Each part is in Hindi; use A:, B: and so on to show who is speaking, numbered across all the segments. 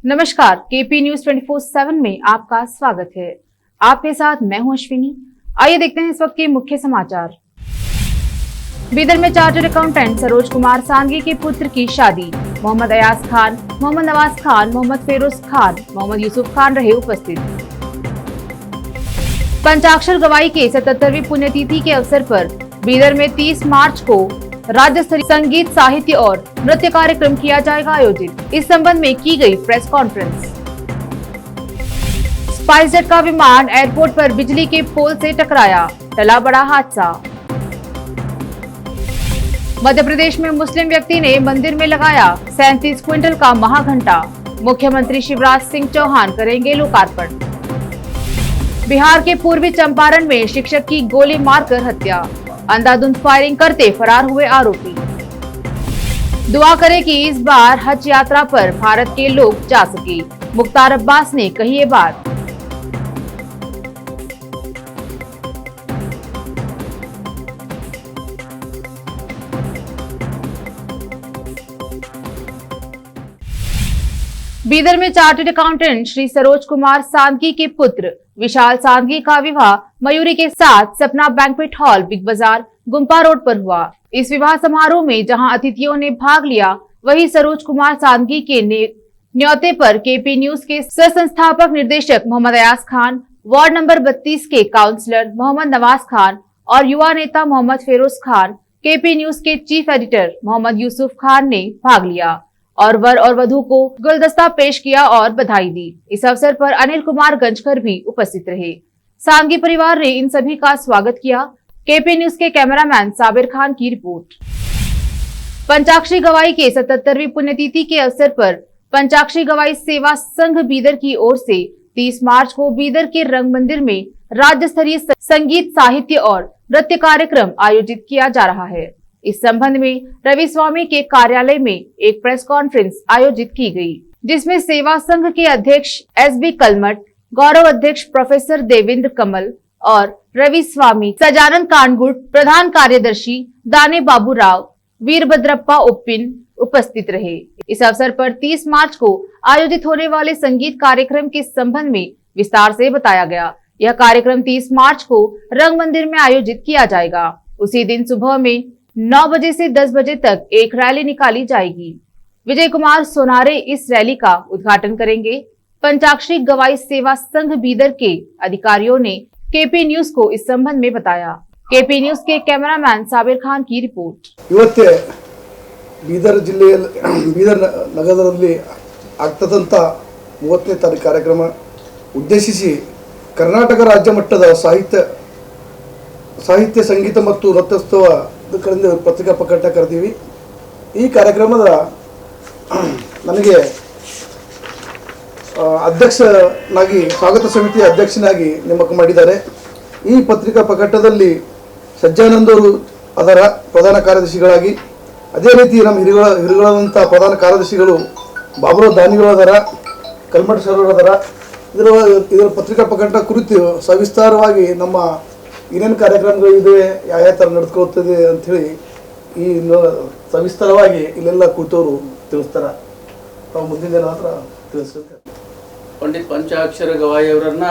A: नमस्कार, केपी न्यूज 24/7 में आपका स्वागत है। आपके साथ मैं हूं अश्विनी। आइए देखते हैं इस वक्त के मुख्य समाचार। बीदर में चार्टर्ड अकाउंटेंट सरोज कुमार सांघी के पुत्र की शादी। मोहम्मद अयाज खान, मोहम्मद नवाज खान, मोहम्मद फेरोज खान, मोहम्मद यूसुफ खान रहे उपस्थित। पंचाक्षर गवाई के 77वीं पुण्यतिथि के अवसर पर बीदर में 30 मार्च को राज्य स्तरीय संगीत, साहित्य और नृत्य कार्यक्रम किया जाएगा आयोजित। इस संबंध में की गई प्रेस कॉन्फ्रेंस। स्पाइसजेट का विमान एयरपोर्ट पर बिजली के पोल से टकराया, टला बड़ा हादसा। मध्य प्रदेश में मुस्लिम व्यक्ति ने मंदिर में लगाया 37 क्विंटल का महाघंटा। मुख्यमंत्री शिवराज सिंह चौहान करेंगे लोकार्पण। बिहार के पूर्वी चंपारण में शिक्षक की गोली मारकर हत्या, अंधाधुंध फायरिंग करते फरार हुए आरोपी। दुआ करें कि इस बार हज यात्रा पर भारत के लोग जा सके, मुख्तार अब्बास ने कही ये बात। बीदर में चार्टर्ड अकाउंटेंट श्री सरोज कुमार सांघी के पुत्र विशाल सांघी का विवाह मयूरी के साथ सपना बैंक्वेट हॉल, बिग बाजार, गुम्पा रोड पर हुआ। इस विवाह समारोह में जहां अतिथियों ने भाग लिया, वहीं सरोज कुमार सांघी के न्योते पर केपी न्यूज के सह-संस्थापक निर्देशक मोहम्मद अयाज खान, वार्ड नंबर 32 के काउंसलर मोहम्मद नवाज खान और युवा नेता मोहम्मद फेरोज खान, केपी न्यूज के चीफ एडिटर मोहम्मद यूसुफ खान ने भाग लिया और वर और वधू को गुलदस्ता पेश किया और बधाई दी। इस अवसर पर अनिल कुमार गंजकर भी उपस्थित रहे। सांघी परिवार ने इन सभी का स्वागत किया। केपी न्यूज के कैमरामैन साबिर खान की रिपोर्ट। पंचाक्षरी गवाई के 77वीं पुण्यतिथि के अवसर पर पंचाक्षरी गवाई सेवा संघ बीदर की ओर से 30 मार्च को बीदर के रंग मंदिर में राज्य स्तरीय संगीत, साहित्य और नृत्य कार्यक्रम आयोजित किया जा रहा है। इस संबंध में रवि स्वामी के कार्यालय में एक प्रेस कॉन्फ्रेंस आयोजित की गई, जिसमें सेवा संघ के अध्यक्ष SB कलमठ, गौरव अध्यक्ष प्रोफेसर देवेंद्र कमल और रवि स्वामी, सजानंद कानगुट, प्रधान कार्यदर्शी दाने बाबू राव, वीरभद्रप्पा उप्पिन उपस्थित रहे। इस अवसर पर 30 मार्च को आयोजित होने वाले संगीत कार्यक्रम के संबंध में विस्तार से बताया गया। यह कार्यक्रम 30 मार्च को रंग मंदिर में आयोजित किया जाएगा। उसी दिन सुबह में 9 बजे से 10 बजे तक एक रैली निकाली जाएगी। विजय कुमार सोनारे इस रैली का उद्घाटन करेंगे। पंचाक्षरी गवाई सेवा संघ बीदर के अधिकारियों ने केपी न्यूज को इस संबंध में बताया। केपी न्यूज के कैमरामैन साबिर खान की रिपोर्ट।
B: ಇವತ್ತೇ ಬೀದರ್ ಜಿಲ್ಲೆಯಲ್ಲಿ ಬೀದರ್ ನಗರದಲ್ಲಿ ಆಗ್ತದಂತ 30ನೇ ತಾರೀಕು ಕಾರ್ಯಕ್ರಮ ಉದ್ದೇಶಿಸಿ ಕರ್ನಾಟಕ ರಾಜ್ಯ ಮಟ್ಟದ ಸಾಹಿತ್ಯ ಸಂಗೀತ ಮತ್ತು ನೃತ್ಯೋತ್ಸವ ಕರೆದು ಪತ್ರಿಕಾ ಪ್ರಕಟ ಕರೆದೀವಿ। ಈ ಕಾರ್ಯಕ್ರಮದ ನನಗೆ ಅಧ್ಯಕ್ಷನಾಗಿ ಸ್ವಾಗತ ಸಮಿತಿಯ ಅಧ್ಯಕ್ಷನಾಗಿ ನೇಮಕ ಮಾಡಿದ್ದಾರೆ। ಈ ಪತ್ರಿಕಾ ಪ್ರಕಟದಲ್ಲಿ ಸಜ್ಜಾನಂದ್ ಅವರು ಅದರ ಪ್ರಧಾನ ಕಾರ್ಯದರ್ಶಿಗಳಾಗಿ, ಅದೇ ರೀತಿ ನಮ್ಮ ಹಿರಿಗಳಾದಂಥ ಪ್ರಧಾನ ಕಾರ್ಯದರ್ಶಿಗಳು ಬಾಬುರಾವ್ ದಾನಿಗಳು ಅದರ, ಕಲ್ಮಠ್ ಸರ್ ಅದರ। ಇದರ ಪತ್ರಿಕಾ ಪ್ರಕಟ ಕುರಿತು ಸವಿಸ್ತಾರವಾಗಿ ನಮ್ಮ ಏನೇನು ಕಾರ್ಯಕ್ರಮಗಳು ಇದೆ, ಯಾವ ಥರ ನಡೆದುಕೊಳ್ತದೆ ಅಂಥೇಳಿ ಈ ಸವಿಸ್ತಾರವಾಗಿ ಇಲ್ಲೆಲ್ಲ ಕೂತವರು ತಿಳಿಸ್ತಾರೆ। ನಾವು ಮುಂದಿನ ದಿನ ಹತ್ರ ತಿಳಿಸ್ತಾರೆ।
C: ಪಂಡಿತ್ ಪಂಚಾಕ್ಷರ ಗವಾಯಿಯವರನ್ನ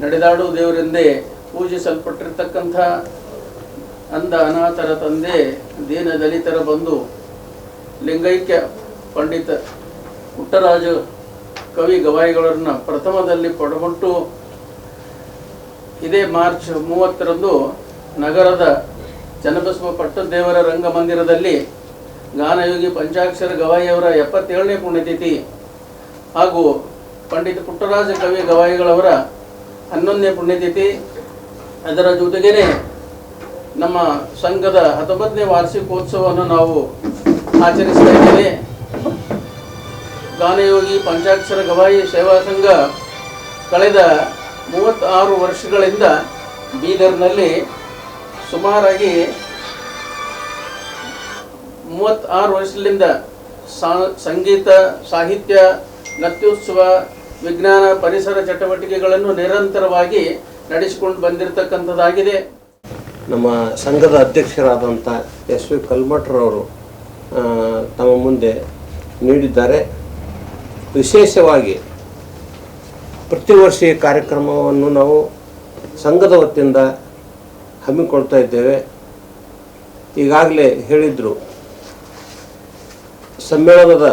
C: ನಡೆದಾಡು ದೇವರೆಂದೇ ಪೂಜಿಸಲ್ಪಟ್ಟಿರ್ತಕ್ಕಂಥ ಅಂಧ ಅನಾಥರ ತಂದೆ, ದೀನ ದಲಿತರ ಬಂಧು, ಲಿಂಗೈಕ್ಯ ಪಂಡಿತ ಪುಟ್ಟರಾಜ ಕವಿ ಗವಾಯಿಗಳನ್ನ ಪ್ರಥಮದಲ್ಲಿ ಪಡಮಟ್ಟು ಇದೇ ಮಾರ್ಚ್ 30ರಂದು ನಗರದ ಚನ್ನಬಸವ ಪಟ್ಟದೇವರ ರಂಗಮಂದಿರದಲ್ಲಿ ಗಾನಯೋಗಿ ಪಂಚಾಕ್ಷರ ಗವಾಯಿಯವರ 77ನೇ ಪುಣ್ಯತಿಥಿ ಹಾಗೂ ಪಂಡಿತ ಪುಟ್ಟರಾಜ ಕವಿ ಗವಾಯಿಗಳವರ 11ನೇ ಪುಣ್ಯತಿಥಿ, ಅದರ ಜೊತೆಗೇ ನಮ್ಮ ಸಂಘದ 19ನೇ ವಾರ್ಷಿಕೋತ್ಸವವನ್ನು ನಾವು ಆಚರಿಸ್ತಾ ಇದ್ದೇವೆ। ಗಾನಯೋಗಿ ಪಂಚಾಕ್ಷರ ಗವಾಯಿ ಸೇವಾ ಸಂಘ ಕಳೆದ 36 ವರ್ಷಗಳಿಂದ ಬೀದರ್ನಲ್ಲಿ ಸುಮಾರಾಗಿ 36 ವರ್ಷಗಳಿಂದ ಸಂಗೀತ, ಸಾಹಿತ್ಯ, ನೃತ್ಯೋತ್ಸವ, ವಿಜ್ಞಾನ, ಪರಿಸರ ಚಟುವಟಿಕೆಗಳನ್ನು ನಿರಂತರವಾಗಿ ನಡೆಸಿಕೊಂಡು ಬಂದಿರತಕ್ಕಂಥದ್ದಾಗಿದೆ।
D: ನಮ್ಮ ಸಂಘದ ಅಧ್ಯಕ್ಷರಾದಂಥ SB ಕಲ್ಮಠರವರು ತಮ್ಮ ಮುಂದೆ ನೀಡಿದ್ದಾರೆ। ವಿಶೇಷವಾಗಿ ಪ್ರತಿ ವರ್ಷ ಈ ಕಾರ್ಯಕ್ರಮವನ್ನು ನಾವು ಸಂಘದ ವತಿಯಿಂದ ಹಮ್ಮಿಕೊಳ್ತಾ ಇದ್ದೇವೆ. ಈಗಾಗಲೇ ಹೇಳಿದರು, ಸಮ್ಮೇಳನದ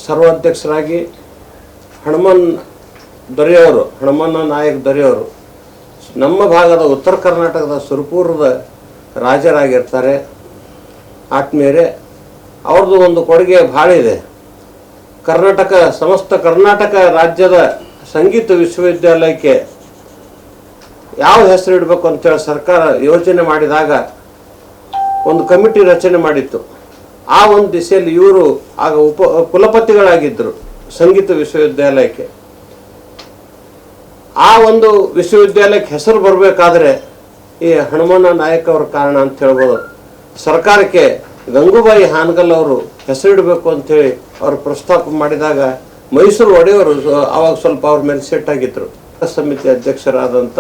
D: ಸರ್ವಾಧ್ಯಕ್ಷರಾಗಿ ಹನುಮನ್ನ ನಾಯಕ್ ದೊರೆಯವರು ನಮ್ಮ ಭಾಗದ ಉತ್ತರ ಕರ್ನಾಟಕದ ಸುರಪುರದ ರಾಜರಾಗಿರ್ತಾರೆ. ಆತ್ಮೀಯರೇ, ಅವ್ರದ್ದು ಒಂದು ಕೊಡುಗೆ ಭಾಳ ಇದೆ. ಸಮಸ್ತ ಕರ್ನಾಟಕ ರಾಜ್ಯದ ಸಂಗೀತ ವಿಶ್ವವಿದ್ಯಾಲಯಕ್ಕೆ ಯಾವ ಹೆಸರು ಇಡಬೇಕು ಅಂತೇಳಿ ಸರ್ಕಾರ ಯೋಚನೆ ಮಾಡಿದಾಗ ಒಂದು ಕಮಿಟಿ ರಚನೆ ಮಾಡಿತ್ತು. ಆ ಒಂದು ದಿಸೆಯಲ್ಲಿ ಇವರು ಆಗ ಕುಲಪತಿಗಳಾಗಿದ್ದರು ಸಂಗೀತ ವಿಶ್ವವಿದ್ಯಾಲಯಕ್ಕೆ. ಆ ಒಂದು ವಿಶ್ವವಿದ್ಯಾಲಯಕ್ಕೆ ಹೆಸರು ಬರಬೇಕಾದ್ರೆ ಈ ಹನುಮಣ್ಣ ನಾಯಕ್ ಅವರ ಕಾರಣ ಅಂತ ಹೇಳ್ಬೋದು. ಸರ್ಕಾರಕ್ಕೆ ಗಂಗೂಬಾಯಿ ಹಾನಗಲ್ ಅವರು ಹೆಸರಿಡಬೇಕು ಅಂಥೇಳಿ ಅವರು ಪ್ರಸ್ತಾಪ ಮಾಡಿದಾಗ ಮೈಸೂರು ಒಡೆಯವರು ಆವಾಗ ಸ್ವಲ್ಪ ಅವ್ರ ಮೇಲೆ ಸೆಟ್ ಆಗಿದ್ದರು. ಸಮಿತಿ ಅಧ್ಯಕ್ಷರಾದಂಥ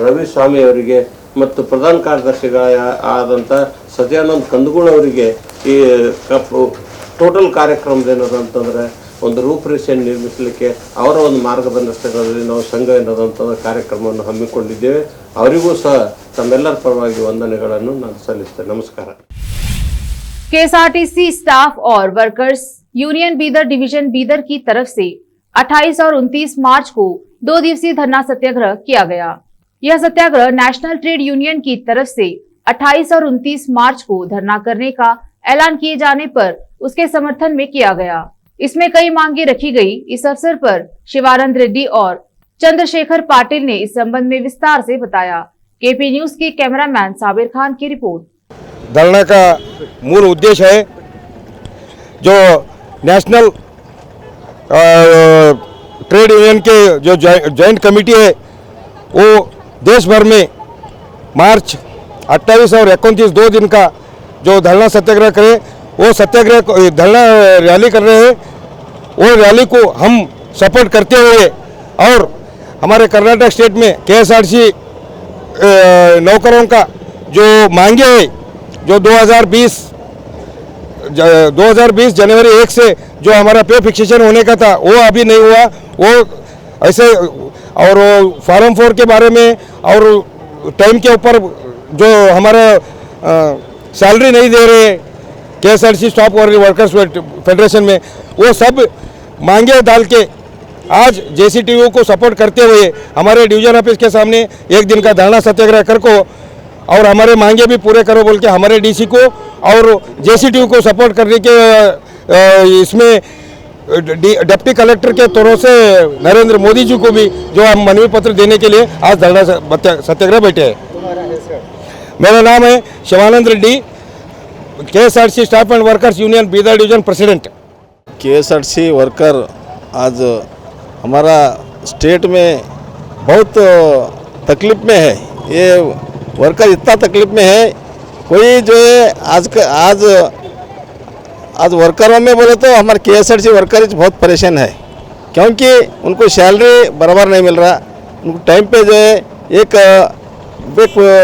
D: ರವಿ ಸ್ವಾಮಿ ಅವರಿಗೆ ಮತ್ತು ಪ್ರಧಾನ ಕಾರ್ಯದರ್ಶಿಗಳಾದಂಥ ಸತ್ಯಾನಂದ್ ಕಂದಗೂಳ್ ಅವರಿಗೆ ಈ ಟೋಟಲ್ ಕಾರ್ಯಕ್ರಮದ ಏನದು ಅಂತಂದರೆ ಒಂದು ರೂಪರೇಷೆಯನ್ನು ನಿರ್ಮಿಸಲಿಕ್ಕೆ ಅವರ ಒಂದು ಮಾರ್ಗದರ್ಶನದಲ್ಲಿ ನಾವು ಸಂಘ ಎನ್ನದಂಥ ಕಾರ್ಯಕ್ರಮವನ್ನು ಹಮ್ಮಿಕೊಂಡಿದ್ದೇವೆ. ಅವರಿಗೂ ಸಹ ತಮ್ಮೆಲ್ಲರ ಪರವಾಗಿ ವಂದನೆಗಳನ್ನು ನಾನು ಸಲ್ಲಿಸ್ತೇನೆ. ನಮಸ್ಕಾರ.
A: केएसआरटीसी स्टाफ और workers union Bidar division Bidar की तरफ से 28 और 29 मार्च को 2 दिवसीय धरना सत्याग्रह किया गया। यह सत्याग्रह नेशनल ट्रेड यूनियन की तरफ से 28 और 29 मार्च को धरना करने का ऐलान किए जाने पर उसके समर्थन में किया गया। इसमें कई मांगे रखी गई। इस अवसर पर शिवानंद रेड्डी और चंद्रशेखर पाटिल ने इस संबंध में विस्तार से बताया। केपी न्यूज के कैमरामैन साबिर खान की रिपोर्ट।
E: धरना का मूल उद्देश्य है जो नेशनल ट्रेड यूनियन के जो जॉइंट कमेटी है वो देश भर में मार्च 28 और 29 2 दिन का जो धरना सत्याग्रह करे, वो सत्याग्रह धरना रैली कर रहे हैं। वो रैली को हम सपोर्ट करते हुए और हमारे कर्नाटक स्टेट में केएसआरटीसी नौकरों का जो मांगे है, जो 2020 जनवरी 1 से जो हमारा पे फिक्सेशन होने का था वो अभी नहीं हुआ। वो ऐसे और फॉर्म 4 के बारे में और टाइम के ऊपर जो हमारा सैलरी नहीं दे रहे केएसआरटीसी स्टाफ और वर्कर्स फेडरेशन में, वो सब मांगे डाल के आज जेसीटीयू को सपोर्ट करते हुए हमारे डिवीजन ऑफिस के सामने एक दिन का धरना सत्याग्रह कर को और हमारे मांगे भी पूरे करो बोल के हमारे डीसी को और जेसीटीयू को सपोर्ट करने के इसमें डिप्टी कलेक्टर के तौर से नरेंद्र मोदी जी को भी जो हम मनवी पत्र देने के लिए आज धरना सत्याग्रह बैठे हैं। मेरा नाम है Shivanand Reddy, KSRTC staff and workers union Bidar division president.
F: KSRTC worker आज हमारा स्टेट में बहुत तकलीफ में है। ये वर्कर इतना तकलीफ में है, कोई जो है आज वर्करों में बोले तो हमारे केएसआरटीसी वर्कर बहुत परेशान है, क्योंकि उनको सैलरी बराबर नहीं मिल रहा। उनको टाइम पे जो है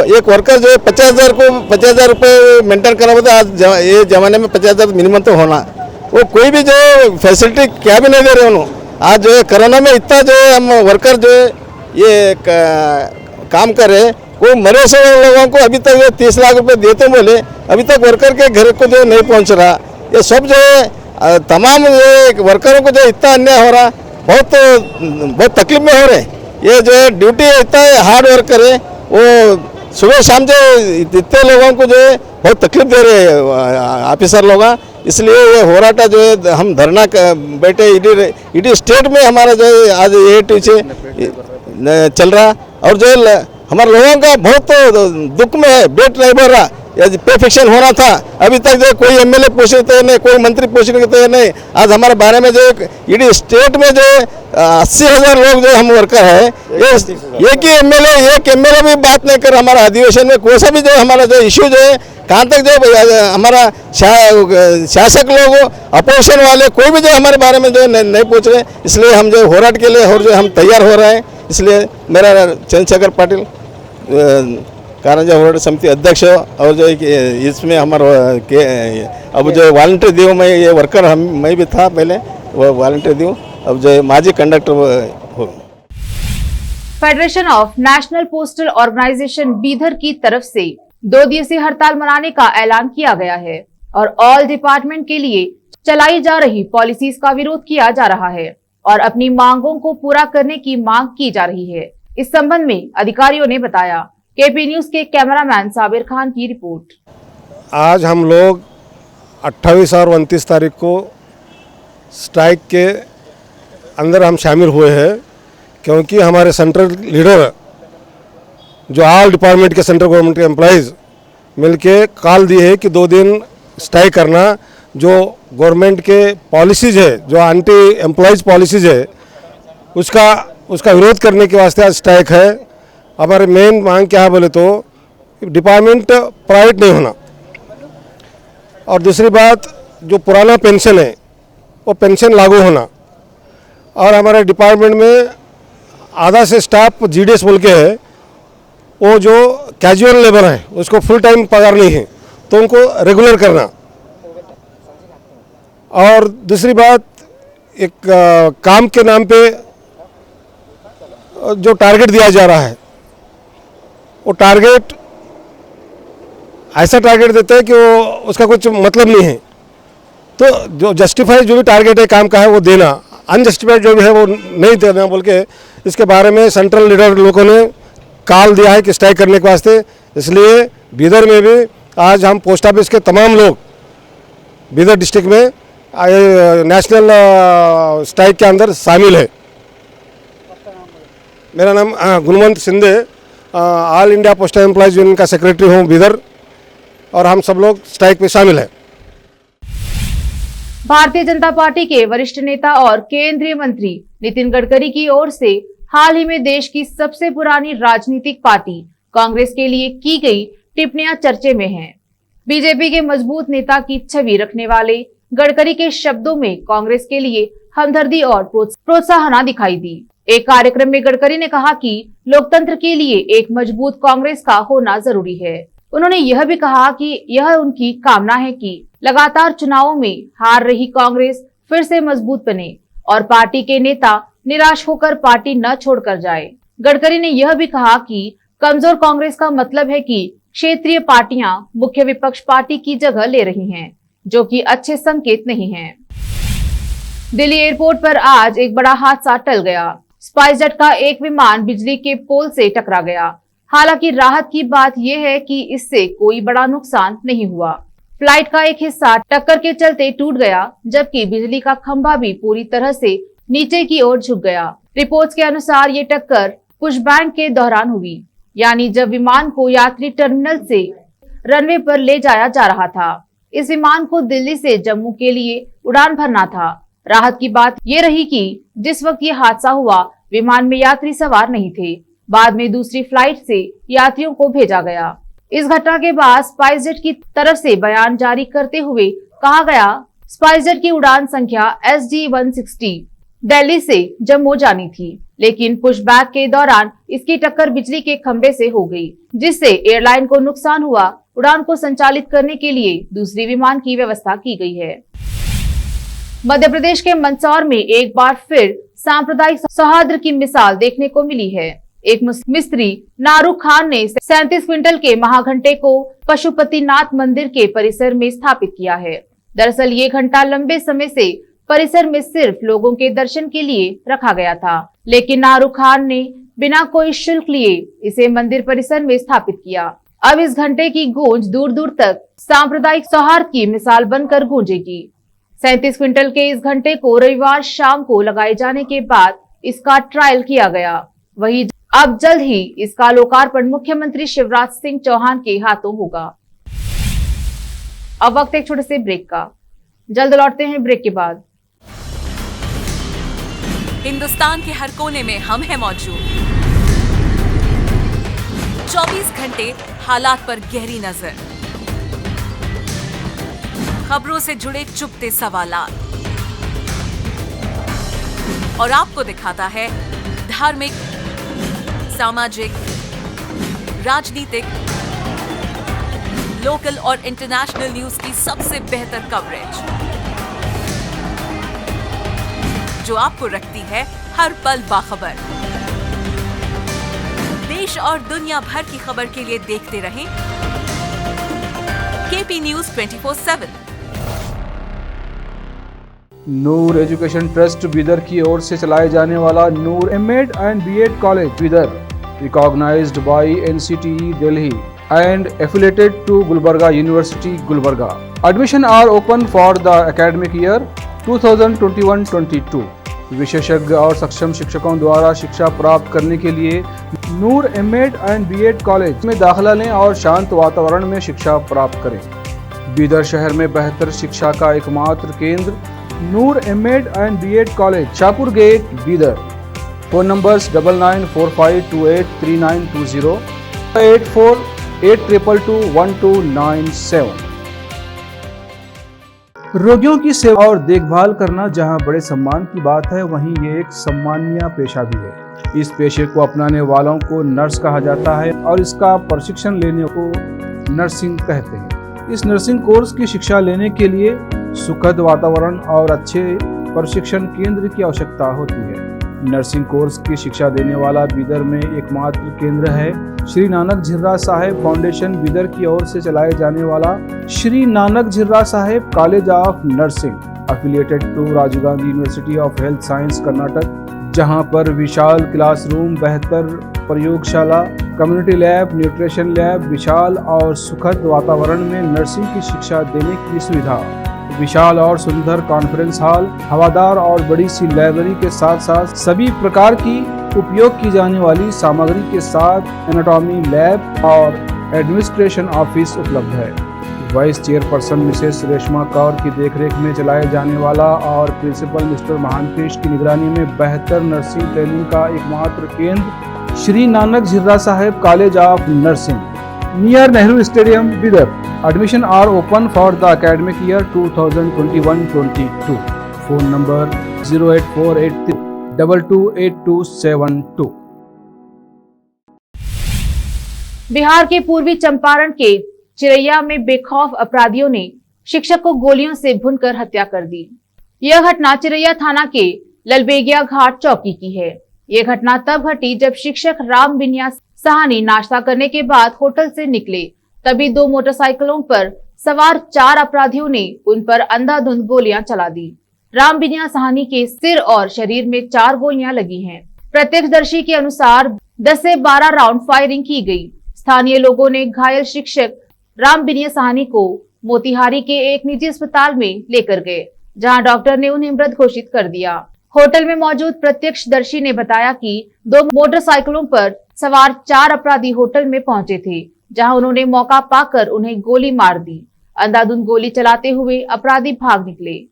F: एक वर्कर जो है 50,000 रुपये मेंटेन करना पड़ता है। आज ये ज़माने में 50,000 मिनिमम तो होना। वो कोई भी जो फैसिलिटी क्या भी नहीं दे रहे उन्होंने। आज जो है कोरोना में इतना जो है हम वर्कर जो है ये काम कर रहे, वो मरे से लोगों को अभी तक 30 लाख रुपए देते बोले, अभी तक वर्कर के घर को जो नहीं पहुंच रहा। ये सब जो है तमाम वर्करों को जो इतना अन्याय हो रहा, बहुत तकलीफ में हो रहे। ये जो है ड्यूटी इतना हार्ड वर्कर है, वो सुबह शाम जो इतने लोगों को जो है बहुत तकलीफ दे रहे हैं ऑफिसर लोग। इसलिए ये होराटा जो है हम धरना बैठे इडी स्टेट में हमारा जो है आज ये से चल रहा। और जो हमारे लोगों का बहुत दुख में है, बेट नहीं भर रहा। पे फिक्शन होना था, अभी तक जो कोई एमएलए पूछने तो नहीं, कोई मंत्री पूछने के तो नहीं। आज हमारे बारे में जो इडी स्टेट में जो 80,000 लोग जो हम वर्कर है, एक एमएलए भी बात नहीं कर। हमारा अधिवेशन में कोई सा भी जो हमारा जो इश्यू जो है कहाँ तक जो हमारा शासक लोग अपोजिशन वाले कोई भी जो हमारे बारे में जो नहीं पूछ रहे। इसलिए हम जो होराट के लिए और जो हम तैयार हो रहे हैं। इसलिए मेरा चंद्रशेखर पाटिल कारंजा होराट समिति अध्यक्ष और जो इसमें हमारा अब जो वॉलंटियर दी हूँ मैं, ये वर्कर मैं भी था पहले, वो वॉलंटियर दी हूँ। अब जो है माजी कंडक्टर हो।
A: Federation of national postal organization Bidar की तरफ से 2 दिवसीय हड़ताल मनाने का ऐलान किया गया है और ऑल डिपार्टमेंट के लिए चलाई जा रही पॉलिसीज का विरोध किया जा रहा है और अपनी मांगों को पूरा करने की मांग की जा रही है। इस संबंध में अधिकारियों ने बताया। केपी न्यूज के कैमरामैन साबिर खान की रिपोर्ट।
E: आज हम लोग 28 और 29 तारीख को स्ट्राइक के अंदर हम शामिल हुए हैं, क्योंकि हमारे सेंट्रल लीडर जो ऑल डिपार्टमेंट के सेंट्रल गवर्नमेंट के एम्प्लॉइज़ मिलके कॉल दी है कि 2 दिन स्ट्राइक करना। जो गवर्नमेंट के पॉलिसीज़ है, जो एंटी एम्प्लॉइज़ पॉलिसीज़ है, उसका विरोध करने के वास्ते आज स्ट्राइक है। हमारे मेन मांग क्या है बोले तो डिपार्टमेंट प्राइवेट नहीं होना, और दूसरी बात जो पुराना पेंशन है वो पेंशन लागू होना, और हमारे डिपार्टमेंट में आधा से स्टाफ जीडीएस बोल के है, वो जो कैजुअल लेबर है उसको फुल टाइम पगार नहीं है तो उनको रेगुलर करना। और दूसरी बात एक काम के नाम पे जो टारगेट दिया जा रहा है वो टारगेट ऐसा टारगेट देता है कि वो उसका कुछ मतलब नहीं है। तो जो जस्टिफाइड जो भी टारगेट है काम का है वो देना, अनजस्टिफाइड जो भी है वो नहीं देना बोल के इसके बारे में सेंट्रल लीडर लोगों ने कॉल दिया है कि स्ट्राइक करने के वास्ते। इसलिए बीदर में भी आज हम पोस्ट ऑफिस के तमाम लोग बीदर डिस्ट्रिक्ट में नेशनल स्ट्राइक के अंदर शामिल है। मेरा नाम Gunwant Sindhe, all India postal employees union का सेक्रेटरी हूँ बीदर, और हम सब लोग स्ट्राइक में शामिल हैं।
A: भारतीय जनता पार्टी के वरिष्ठ नेता और केंद्रीय मंत्री नितिन गडकरी की ओर से हाल ही में देश की सबसे पुरानी राजनीतिक पार्टी कांग्रेस के लिए की गई टिप्पणियां चर्चे में हैं। बीजेपी के मजबूत नेता की छवि रखने वाले गडकरी के शब्दों में कांग्रेस के लिए हमदर्दी और प्रोत्साहन दिखाई दी। एक कार्यक्रम में गडकरी ने कहा कि लोकतंत्र के लिए एक मजबूत कांग्रेस का होना जरूरी है। उन्होंने यह भी कहा कि यह उनकी कामना है कि लगातार चुनावों में हार रही कांग्रेस फिर से मजबूत बने और पार्टी के नेता निराश होकर पार्टी न छोड़कर जाए। गडकरी ने यह भी कहा कि कमजोर कांग्रेस का मतलब है कि क्षेत्रीय पार्टियां मुख्य विपक्ष पार्टी की जगह ले रही हैं, जो कि अच्छे संकेत नहीं है। दिल्ली एयरपोर्ट पर आज एक बड़ा हादसा टल गया। स्पाइसजेट का एक विमान बिजली के पोल से टकरा गया। हालांकि राहत की बात यह है कि इससे कोई बड़ा नुकसान नहीं हुआ। फ्लाइट का एक हिस्सा टक्कर के चलते टूट गया, जबकि बिजली का खंभा भी पूरी तरह से नीचे की ओर झुक गया। रिपोर्ट्स के अनुसार ये टक्कर पुशबैक के दौरान हुई, यानी जब विमान को यात्री टर्मिनल से रनवे पर ले जाया जा रहा था। इस विमान को दिल्ली से जम्मू के लिए उड़ान भरना था। राहत की बात ये रही कि जिस वक्त ये हादसा हुआ विमान में यात्री सवार नहीं थे। बाद में दूसरी फ्लाइट से यात्रियों को भेजा गया। इस घटना के बाद स्पाइसजेट की तरफ से बयान जारी करते हुए कहा गया, स्पाइसजेट की उड़ान संख्या SG-160 दिल्ली से जम्मू जानी थी, लेकिन पुशबैक के दौरान इसकी टक्कर बिजली के खंभे से हो गई, जिससे एयरलाइन को नुकसान हुआ। उड़ान को संचालित करने के लिए दूसरी विमान की व्यवस्था की गई है। मध्य प्रदेश के मंदसौर में एक बार फिर सांप्रदायिक सौहार्द की मिसाल देखने को मिली है। एक मिस्त्री नारू खान ने 37 क्विंटल के महाघंटे को पशुपतिनाथ मंदिर के परिसर में स्थापित किया है। दरअसल ये घंटा लंबे समय से परिसर में सिर्फ लोगों के दर्शन के लिए रखा गया था, लेकिन नारू खान ने बिना कोई शुल्क लिए इसे मंदिर परिसर में स्थापित किया। अब इस घंटे की गूंज दूर दूर तक सांप्रदायिक सौहार्द की मिसाल बनकर गूंजेगी। 37 क्विंटल के इस घंटे को रविवार शाम को लगाए जाने के बाद इसका ट्रायल किया गया। वहीं अब जल्द ही इसका लोकार्पण मुख्यमंत्री शिवराज सिंह चौहान के हाथों होगा। अब वक्त एक छोटे से ब्रेक का, जल्द लौटते हैं ब्रेक के बाद।
G: हिंदुस्तान के हर कोने में हम हैं मौजूद। 24 घंटे हालात पर गहरी नजर, खबरों से जुड़े चुपते सवालात, और आपको दिखाता है धार्मिक, सामाजिक, राजनीतिक, लोकल और इंटरनेशनल न्यूज की सबसे बेहतर कवरेज। जो आपको रखती है हर पल बाखबर। देश और दुनिया भर की खबर के लिए देखते रहें KP news 24/7।
H: Noor education trust Bidar की ओर से चलाए जाने वाला Noor MEd and BEd college Bidar, recognised by NCTE Delhi and affiliated to Gulbarga University, Gulbarga. Admission are open for the academic year 2021-22. विशेषज्ञ और सक्षम शिक्षकों द्वारा शिक्षा प्राप्त करने के लिए नूर एमएड एंड बीएड कॉलेज में दाखिला लें और शांत वातावरण में शिक्षा प्राप्त करें। बीदर शहर में बेहतर शिक्षा का एकमात्र केंद्र Noor MEd and BEd college, Shahpur gate, Bidar. Phone numbers 9945283920, 8482221297। रोगियों की सेवा और देखभाल करना जहां बड़े सम्मान की बात है, वहीं ये एक सम्मानीय पेशा भी है। इस पेशे को अपनाने वालों को नर्स कहा जाता है और इसका प्रशिक्षण लेने को नर्सिंग कहते हैं। इस नर्सिंग कोर्स की शिक्षा लेने के लिए सुखद वातावरण और अच्छे प्रशिक्षण केंद्र की आवश्यकता होती है। नर्सिंग कोर्स की शिक्षा देने वाला बीदर में एकमात्र केंद्र है श्री नानक झिर्रा साहेब फाउंडेशन बीदर की ओर से चलाए जाने वाला Shri Nanak Jhirra Sahib college of nursing, affiliated to Rajiv Gandhi university of health science Karnataka, जहां पर विशाल क्लासरूम, बेहतर प्रयोगशाला, कम्युनिटी लैब, न्यूट्रिशन लैब, विशाल और सुखद वातावरण में नर्सिंग की शिक्षा देने की सुविधा, विशाल और सुंदर कॉन्फ्रेंस हॉल, हवादार और बड़ी सी लाइब्रेरी के साथ साथ सभी प्रकार की उपयोग की जाने वाली सामग्री के साथ एनाटॉमी लैब और एडमिनिस्ट्रेशन ऑफिस उपलब्ध है। Vice chairperson Mrs Reshma Kaur की देखरेख में चलाए जाने वाला और प्रिंसिपल मिस्टर महांतेश की निगरानी में बेहतर नर्सिंग ट्रेनिंग का एकमात्र केंद्र Shri Nanak Jhirra Sahib college of nursing, near Nehru stadium, Bidar. Admission are open for the academic year 2021-22. Phone number 08483228272.
A: Bihar के पूर्वी चंपारण के चिरैया में बेखौफ अपराधियों ने शिक्षक को गोलियों से भूनकर हत्या कर दी। यह घटना चिरैया थाना के ललबेगिया घाट चौकी की है। यह घटना तब घटी जब शिक्षक राम बिनिया साहनी नाश्ता करने के बाद होटल से निकले, तभी दो मोटरसाइकिलों पर सवार 4 अपराधियों ने उन पर अंधाधुंध गोलियां चला दी। राम बिनिया साहनी के सिर और शरीर में 4 गोलियां लगी हैं। प्रत्यक्षदर्शी के अनुसार 10 से 12 राउंड फायरिंग की गई। स्थानीय लोगों ने घायल शिक्षक राम बिनिया साहनी को मोतिहारी के एक निजी अस्पताल में लेकर गए, जहां डॉक्टर ने उन्हें मृत घोषित कर दिया। होटल में मौजूद प्रत्यक्षदर्शी ने बताया कि 2 मोटरसाइकिलों पर सवार 4 अपराधी होटल में पहुंचे थे, जहां उन्होंने मौका पाकर उन्हें गोली मार दी। अंधाधुंध गोली चलाते हुए अपराधी भाग निकले।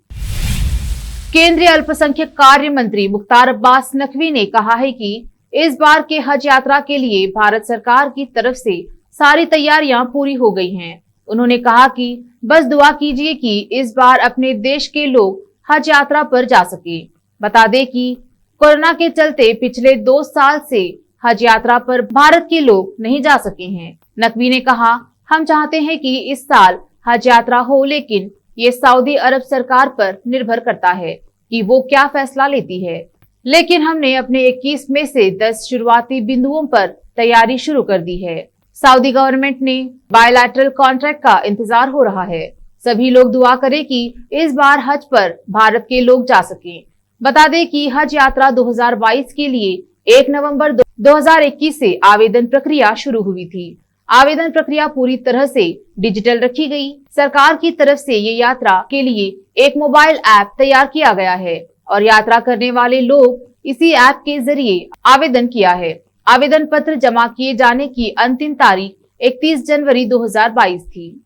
A: केंद्रीय अल्पसंख्यक कार्य मंत्री मुख्तार अब्बास नकवी ने कहा है कि इस बार के हज यात्रा के लिए भारत सरकार की तरफ से सारी तैयारियां पूरी हो गई हैं। उन्होंने कहा कि बस दुआ कीजिए कि इस बार अपने देश के लोग हज यात्रा पर जा सके। बता दें कि कोरोना के चलते पिछले 2 साल से हज यात्रा पर भारत के लोग नहीं जा सके हैं। नकवी ने कहा, हम चाहते हैं कि इस साल हज यात्रा हो, लेकिन ये सऊदी अरब सरकार पर निर्भर करता है कि वो क्या फैसला लेती है। लेकिन हमने अपने 21 में से 10 शुरुआती बिंदुओं पर तैयारी शुरू कर दी है। सऊदी गवर्नमेंट ने बायलैटरल कॉन्ट्रैक्ट का इंतजार हो रहा है। सभी लोग दुआ करें कि इस बार हज पर भारत के लोग जा सकें। बता दें कि हज यात्रा 2022 के लिए 1 नवंबर 2021 से आवेदन प्रक्रिया शुरू हुई थी। आवेदन प्रक्रिया पूरी तरह से डिजिटल रखी गई। सरकार की तरफ से ये यात्रा के लिए एक मोबाइल ऐप तैयार किया गया है और यात्रा करने वाले लोग इसी ऐप के जरिए आवेदन किया है। आवेदन पत्र जमा किए जाने की अंतिम तारीख 31 जनवरी 2022 थी।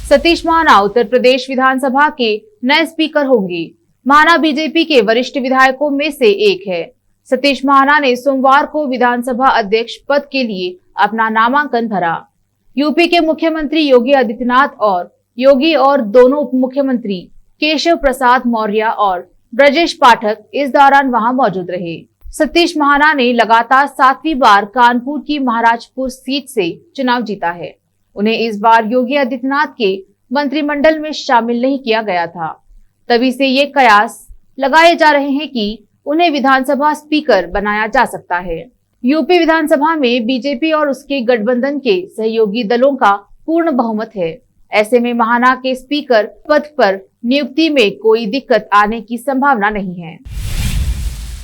A: सतीश महाना उत्तर प्रदेश विधानसभा के नए स्पीकर होंगे। महाना बीजेपी के वरिष्ठ विधायकों में से एक है। सतीश महाना ने सोमवार को विधानसभा अध्यक्ष पद के लिए अपना नामांकन भरा। यूपी के मुख्यमंत्री योगी आदित्यनाथ और योगी और दोनों उप मुख्यमंत्री केशव प्रसाद मौर्य और ब्रजेश पाठक इस दौरान वहां मौजूद रहे। सतीश महाना ने लगातार 7वीं बार कानपुर की महाराजपुर सीट से चुनाव जीता है। उन्हें इस बार योगी आदित्यनाथ के मंत्रिमंडल में शामिल नहीं किया गया था, तभी से ये कयास लगाए जा रहे हैं कि उन्हें विधानसभा स्पीकर बनाया जा सकता है। यूपी विधानसभा में बीजेपी और उसके गठबंधन के सहयोगी दलों का पूर्ण बहुमत है। ऐसे में महाना के स्पीकर पद पर नियुक्ति में कोई दिक्कत आने की संभावना नहीं है।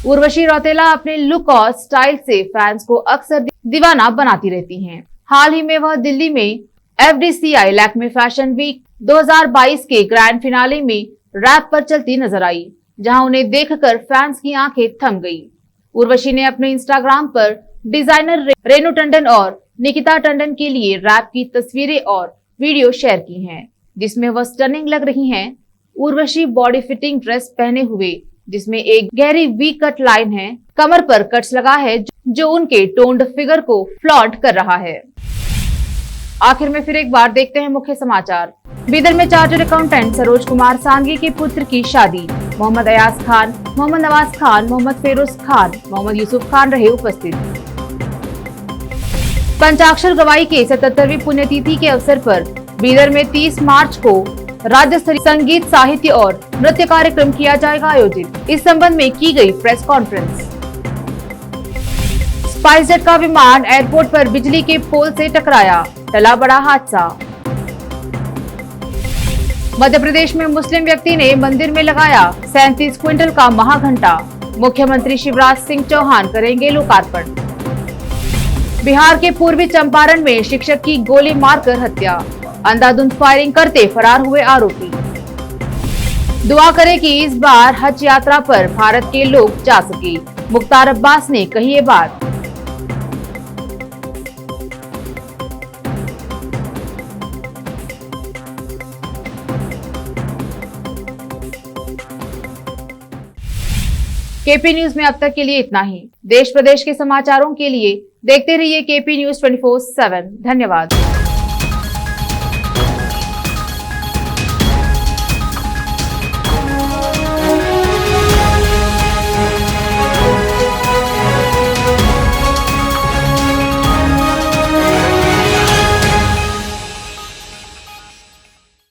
A: उर्वशी रौतेला अपने लुक और स्टाइल से फैंस को अक्सर दीवाना बनाती रहती हैं। हाल ही में वह दिल्ली में FDCI लैक्मे फैशन वीक 2022 के ग्रैंड फिनाले में रैप पर चलती नजर आई, जहां उन्हें देखकर फैंस की आंखें थम गई। उर्वशी ने अपने इंस्टाग्राम पर डिजाइनर रेनू टंडन और निकिता टंडन के लिए रैप की तस्वीरें और वीडियो शेयर की हैं, जिसमें वह स्टनिंग लग रही हैं। उर्वशी बॉडी फिटिंग ड्रेस पहने हुए, जिसमें एक गहरी वी कट लाइन है, कमर पर कट्स लगा है जो उनके टोन्ड फिगर को फ्लॉन्ट कर रहा है। आखिर में फिर एक बार देखते हैं मुख्य समाचार। बीदर में चार्टर्ड अकाउंटेंट सरोज कुमार सांघी के पुत्र की शादी। मोहम्मद अयाज खान, मोहम्मद नवाज खान, मोहम्मद फेरोज खान, मोहम्मद यूसुफ खान रहे उपस्थित। पंचाक्षर गवाई के 77वीं पुण्यतिथि के अवसर पर बीदर में 30 मार्च को राज्य स्तरीय संगीत, साहित्य और नृत्य कार्यक्रम किया जाएगा आयोजित। इस संबंध में की गई प्रेस कॉन्फ्रेंस। स्पाइसजेट का विमान एयरपोर्ट पर बिजली के पोल से टकराया, टला बड़ा हादसा। मध्य प्रदेश में मुस्लिम व्यक्ति ने मंदिर में लगाया 37 क्विंटल का महाघंटा। मुख्यमंत्री शिवराज सिंह चौहान करेंगे लोकार्पण। बिहार के पूर्वी चंपारण में शिक्षक की गोली मारकर हत्या, अंधाधुंध फायरिंग करते फरार हुए आरोपी। दुआ करें कि इस बार हज यात्रा पर भारत के लोग जा सके, मुख्तार अब्बास ने कही ये बात। केपी न्यूज में अब तक के लिए इतना ही। देश प्रदेश के समाचारों के लिए देखते रहिए केपी न्यूज 24/7। धन्यवाद।